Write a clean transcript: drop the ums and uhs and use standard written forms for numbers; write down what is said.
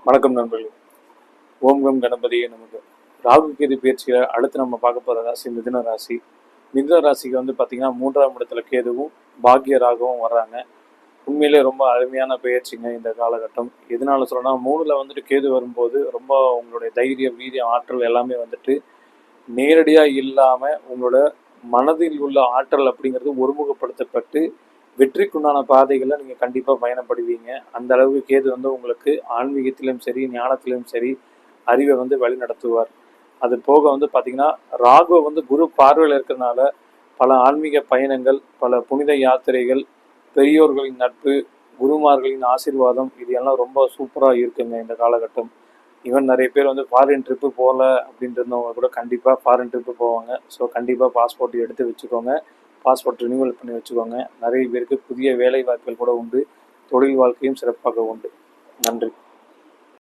வணக்கம் நண்பர்களே. ஓம் கம் கணபதியே நமக்கு. ராகு கேது பயிற்சியில் அடுத்து நம்ம பார்க்க போகிற ராசி மிதுன ராசி. மிதுன ராசிக்கு பார்த்தீங்கன்னா 3ஆம் இடத்துல கேதுவும் பாக்கிய ராகவும் வர்றாங்க. உண்மையிலே ரொம்ப அருமையான பயிற்சிங்க இந்த காலகட்டம். எதனால சொல்கிறேன்னா 3ல் கேது வரும்போது ரொம்ப உங்களுடைய தைரியம், வீரியம், ஆற்றல் எல்லாமே நேரடியாக இல்லாமல் உங்களோட மனதில் உள்ள ஆற்றல் அப்படிங்கிறது ஒருமுகப்படுத்தப்பட்டு வெற்றிக்குண்டான பாதைகளில் நீங்கள் கண்டிப்பாக பயணப்படுவீங்க. அந்த அளவுக்கு கேது உங்களுக்கு ஆன்மீகத்திலும் சரி, ஞானத்திலும் சரி அறிவை வழி நடத்துவார். அது போக பார்த்தீங்கன்னா ராகு குரு பார்வையில் இருக்கிறதுனால பல ஆன்மீக பயணங்கள், பல புனித யாத்திரைகள், பெரியோர்களின் நட்பு, குருமார்களின் ஆசீர்வாதம் இது எல்லாம் ரொம்ப சூப்பராக இருக்குங்க இந்த காலகட்டம். ஈவன் நிறைய பேர் ஃபாரின் ட்ரிப்பு போகல அப்படின்றவங்க கூட கண்டிப்பாக ஃபாரின் ட்ரிப்பு போவாங்க. ஸோ கண்டிப்பாக பாஸ்போர்ட் எடுத்து வச்சுக்கோங்க. பாஸ்போர்ட் ரினியூவல் பண்ணி வச்சுக்கோங்க. நிறைய பேருக்கு புதிய வேலை வாய்ப்புகள் கூட உண்டு. தொழில் வாழ்க்கையும் சிறப்பாக உண்டு. நன்றி.